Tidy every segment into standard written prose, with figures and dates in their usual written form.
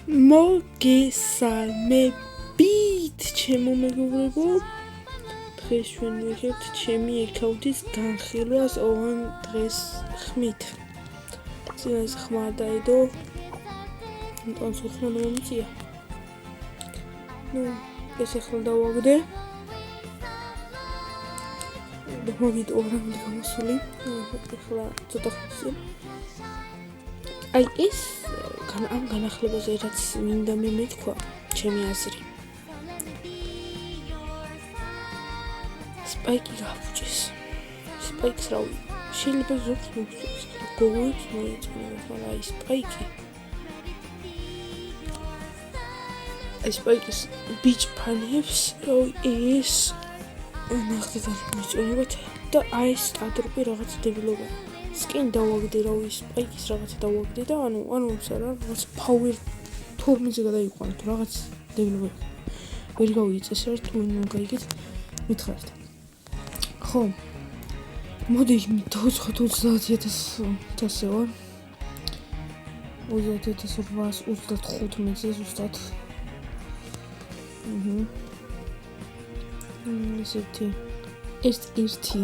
მოგესალმებით, ჩემო მეგობრებო. დღეს ჩვენ ვიღებთ ჩემი აკაუნტის განხილვას ოღონ დღეს ხმით. წინას ხმა დაიდო. ამიტომ ხმა მომწია. ეს ახლა დავაგდე. მოვიდო რამე გამოსული. ახლა ცოტა ხმსი. აი ეს ამ განახლებაზე რაც მინდა მე მეთქვა ჩემი აზრი. სპაიკი გაფუჭეს. სპაიკს რავი. შეიძლება ზოგს მოგწევს. გოგოებს მოეწონება, მაგრამ აი სპაიკი. ეს სპაიკის ბიჭ ფანებს ეს ნახეთ არ მოეწონებათ და აი ეს სტატროპი რაღაც დებილობა. სკინ დავაგდე რავი სპაიკის რაღაცა დავაგდე და ანუ არა რაღაც power თორმეზე გადაიყვანე თუ რაღაც დებილობა ვერ გავიიწეს რა თუ გაიგეთ მითხარით ხო მოდი დავუცხოთ 30000-ზე ვარ 30835-ზე ზუსტად ესეთი ერთ-ერთი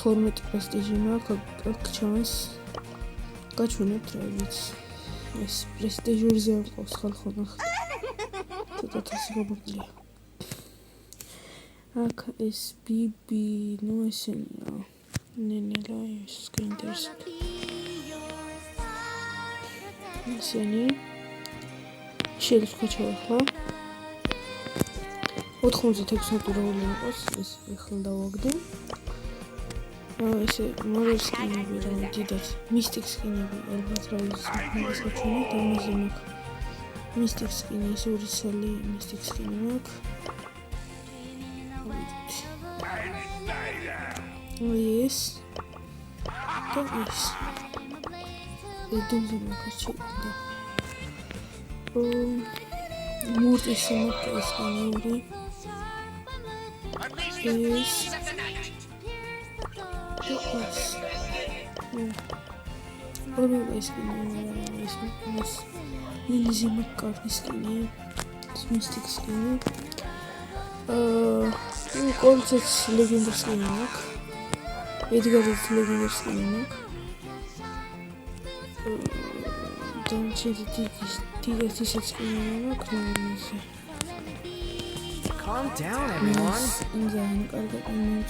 12 პრესტიჟი მაქვს, აქ ჩანს. გაჩვენებთ რა ვიცი. ეს პრესტიჟურზე ყავს ხალხო ნახეთ. ცოტა სიგაბია. აქ ეს ბიბი, ნუ ესენია. ნენელა ეს სკრინტერს. ესენი შეიძლება ჩავახლა. 96 ნატურალური იყოს, ეს ახლა დავაგდე. ესე მორალ სკინები რა დიდად მისტიკ სკინები ალბათ რა ის მოგვიჩვენა და ამაზე მაქვს მისტიკ სკინი ეს ორისალი მისტიკ სკინი მაქვს ეს და ეს ედუზე მაქვს და მურტის მაქვს სკინი ეს ორი ეს ილიზი მაკკარტი სკინი მისტიკ სკინი კოლცეც ლეგენდარ სკინი მაქვს ედგარის ლეგენდარ სკინი მაქვს დანჩეთი სკინი მაქვს Calm down, everyone. Calm down, everyone.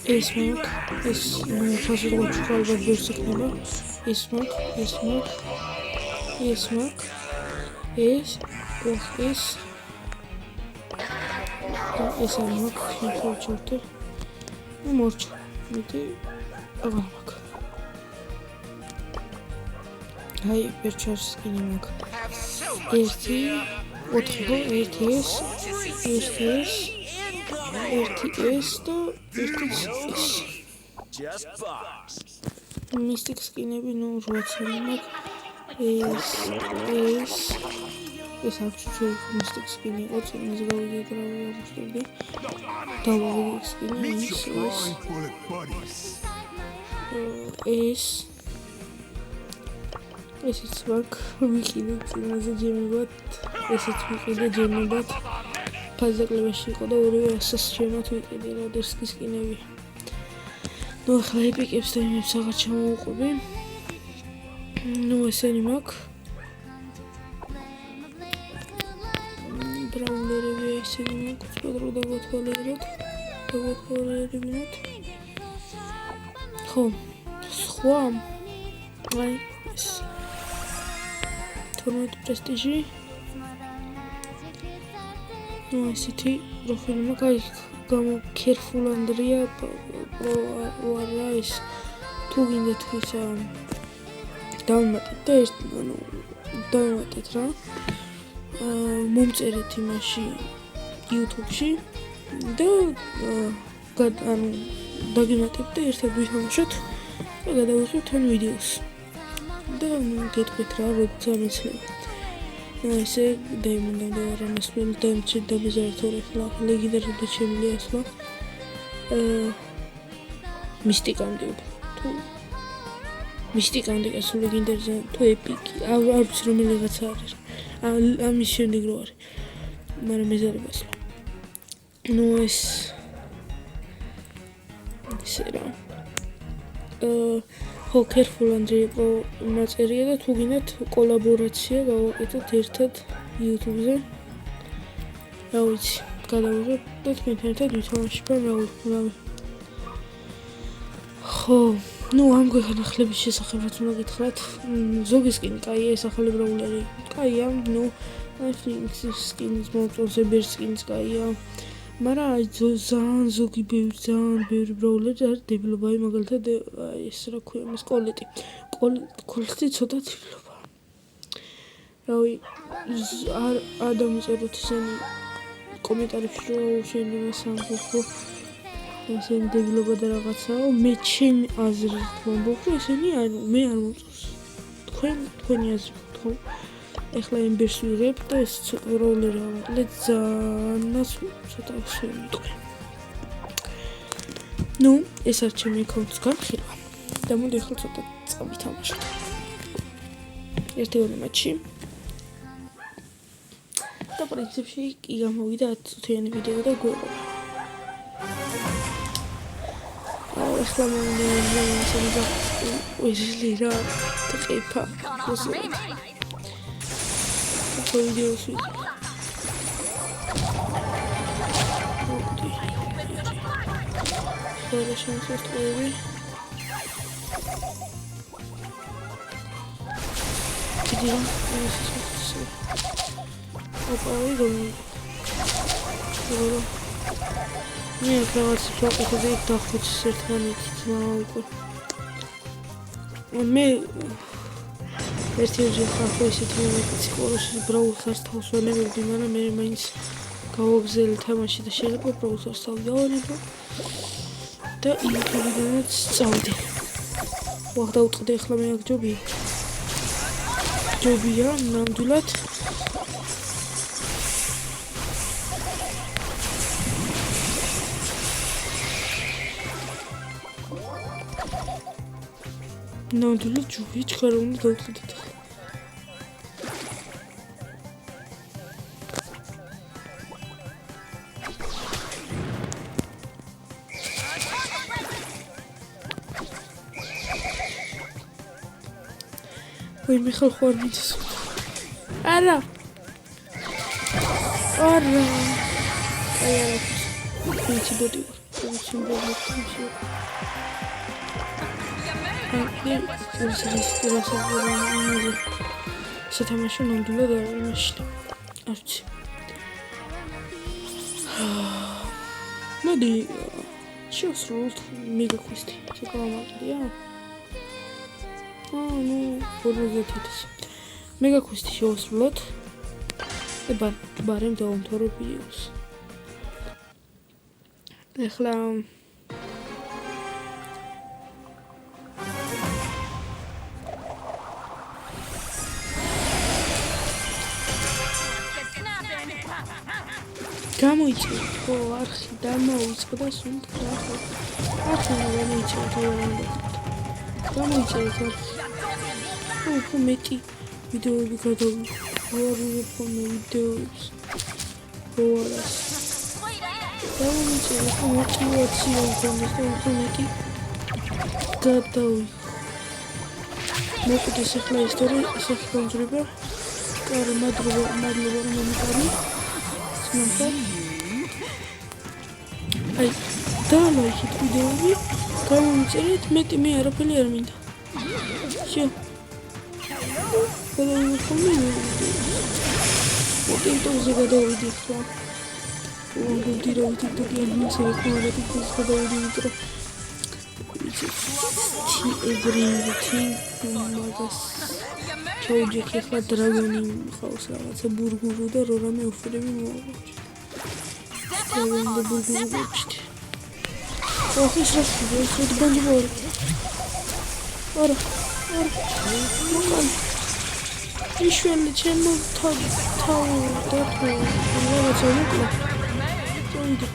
ეს ფასი ალბათ ვერს იქნება ეს არ მაქვს ჩორტი მორჩა მეტი აღარ მაქვს აი პერჩას სკინი მაქვს ერთი 4 ეს ეს და ეს მისტიკ სკინები ნუ 8 წელი მაქვს ეს აქვს მისტიკ სკინი 20 წელს გავიგეთ რა ვიმუშავდი დავავიგე სკინი ესეც მაქვს ვიყიდე წინაზე ჯემებად ესეც ვიყიდე ჯემებად ფაზაკლებაში იყო და ორივე ასას შემოთ ვიყიდე რა დერსკის სკინები ნუ ახლა ეპიკებს და იმებს აღარ ჩამოვუყვები ნუ ესენი მაქვს ბრაუნერები ესენი მაქვს პედრო დაგვათვალიერებინოთ ხო სხვა აი ეს 12 პრესტიჟი ну ესეთი პროფილი მაქვს გამო ქერფულანდრია ვარა ეს თუ გინდათ ისა დავუმატეთ და ეს დავუმატეთ რა მომწერეთ იმაში YouTube-ში და ანუ დაგემატებთ და ერთად ვითამაშოთ და გადავიღებთ თან ვიდეოს. და გეტყვით რა როცა მეცლება. ესე დაიმონდა რა მასმენ და დამეზარდო ახლა ლეგენდარული შემიძლია ახლა მისტიკამდე თუ მისტიკამდე ეს ლეგენდარზე თუ ეპიკი არ ვიცი რომელიღაც არის ამის შემდეგ რო არის მაგრამ მეზარება ახლა ნუ ეს რა ხო careful Andre იყო მაწერია და თუ გინდათ კოლაბორაცია გავაკეთოთ ერთად YouTube-ზე რა ვიცი გადავიღებ და თქვენთან ერთად ვითამაშებ რა ხო ნუ ამ განახლების შესახებ რაც უნდა გითხრათ ზოგი სკინი კაია ეს ახალი ბრაულერი კაია ნუ Phoenix skins მოწონს Eber skins კაია მაგრამ ძალიან ზოგი ბევრი ბრაულერი არის დებილობაი მაგალითად ეს რა ქვია ეს კოლეტი ცოტა დებილობა რავი არ დამიწეროთ ისინი კომენტარებში რომ შეიძლება სამხო ესენი დებილობა და რაღაცაო მე ჩემი აზრით ვამბობ რომ ესენი მე არ მომწონს თქვენი აზრით ხო ეხლა Embers ვიღებ და ეს ბრაულერი ავაკლე ძალიან ცოტა შემიტყვი. ნუ ეს არ ჩემი აკაუნტის განხილვა. და მოდი ახლა ცოტა წავითამაშოთ. ერთი-ორი მატჩი. და პრინციპში კი გამოვიდა 10 წუთიანი ვიდეო და გვეყო. ეხლა მომდევნო შემიძლია უზილი რა ტყიფა. videos with chances to win. Nie, prawie spoko wtedy to choć sertmaniki małko. My ერთი ხალხი ისეთი სკოლაში ბრაულსარს თავს ვანებდი, მაგრამ მე მაინც გავაგზავნე თამაში და შეიძლება ბრაულსარს დავიავანებო და YouTube-დანაც წავდი. ვახ დავუწყდი ახლა მე აქ ჯობია ნამდვილად ნამდვილად ჯობია ჩქარა უნდა დავუწყდეთ. Ой, Михаил Хорнитис. Ара. Ара. Ая. Эти боди. Очень боди. სათამაშო ნამდვილად არ მაშინ. არჩი. მოდი შევსრულოთ მეგა კვესტი. შეგავამატია. ნუ ფორზეთიც. მეგა კვესტი შევსრულოთ. და ბარემ დავამთავრებ ვიდეოს. ეხლა გამოიწვია ხო არხი დამოიწყო და სულ დაახო არხი გამოიწვია თავიანთი უფრო მეტი ვიდეოები გადავიღებ ვიდეოებს როარას გამოიწვია მოტივაცია უნდა და უფრო მეტი გადავიღო მოკლედ ახლა ისტორია ისეთი გამძრება კარ მადლობა მომიტანი აი დალაიქით ვიდეოები გამომწერეთ მეტი მე არაფერი არ მინდა შე ოტენტოზე გადავიდი ხლა ვიდეო რომ TikTok-ი ამის რეკომენდები გადავიდი ვიტრო ებრიუთი მაგას ჩაუჯექი ხა დრაგონი ხავს რაღაცა ბურგურუ და რო რამე ოფერები მოვაჩვით. დრაგონი და ბურგურუ ვაჩვით. ოხის რას ვიდეოს ბანჯი ვარ. არა. მოკან. იშველი ჩემო თავ და თუ რაღაცა მოკლა. წოიდა.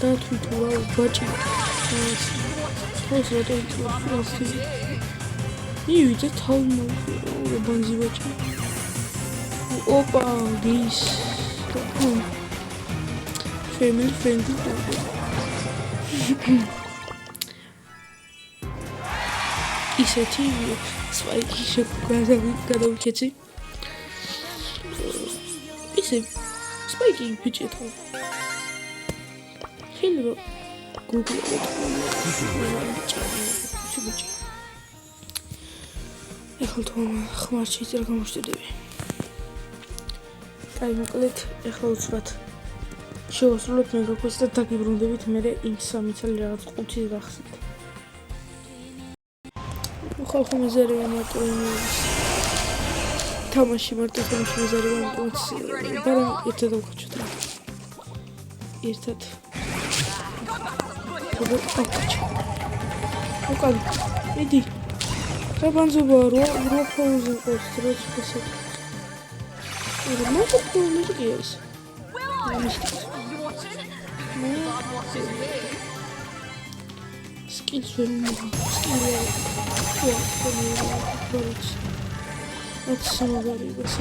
და თუ რა ბაჭი. ეს რატო ისე ივიდე თავი ბანძი ბაჭი. ოპა this family friendly ისეთი სპაიკი გადავიქეცი ისე სპაიკი ბიჭეთან ხელო გუგლ ეხლა თუ ხმარჩი იწერ გამოშვიდები აი მოკლედ ეხლა უცბად შევასრულოთ მეგოქვეს და დაგიბრუნდებით მე იმ 3 წელი რაღაც 5-ის გახსნით ხალხო მეზარია მარტო იმის თამაში მარტო თამაში მეზარია მარტო ბარემ ერთად გავხაჩოთ რა ერთად ოკალ იდი რა ბანძობა რა ფაუზე ყავს რაც ფასე რა მოხდა მუსიკის skills ვერ მოგწია that's somebody that's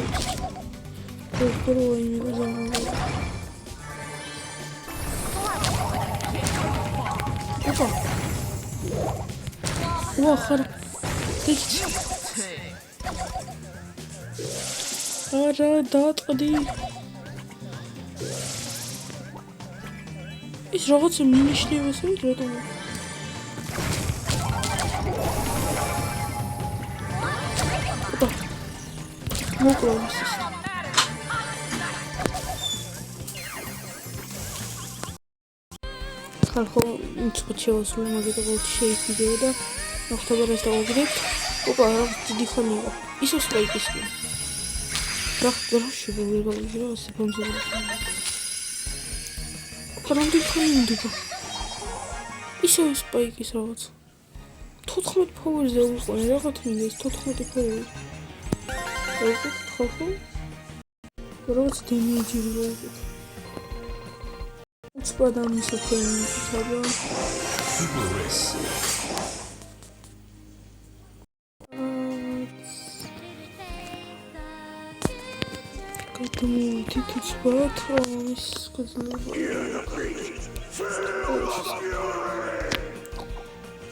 პრო იმედა ზამბა ოპა ვახარ არა დაატყდი ის რაღაცა მინიშნებს რატომ მოკლავს ხალხო უცხო შევასრულე მაგიტო შეიფიდეო და ოქტომბერს დავაგდეთ ოპა რა დიდი ხანია ისო სპაიკის კი რა შევიღე რა სპონსორი პრონდი ხანდება ისო სპაიკის რაღაც 14 ფაუერზე უყურე რაღაც მინდა ის 14 ფაუერი ხალხო როგორც დემეიჯი ვიღეთ უცბადამ საფრენი საბა კატმო თითუცბად ის კაცნობა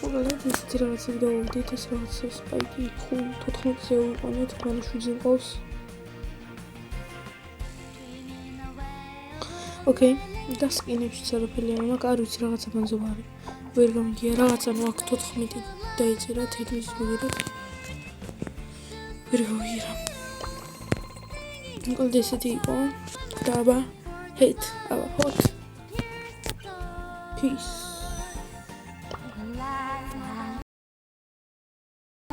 მოგალეთ ის რაღაცა დავდით ეს რაღაცა სპაიკი 14-ზე უყანეთ მან 7-ზე ყავს ოკეი და სკინებში არაფერი არ მაქვს არ ვიცი რაღაცა ბანზობა არის ვერ გამიგია რაღაცა ნუ აქ 14 დაიწერა თითქმის მოგერეთ ვერ გავიგერა მოკლედ ესეთი იყო და აბა ჰეთ აბა ჰოთ peace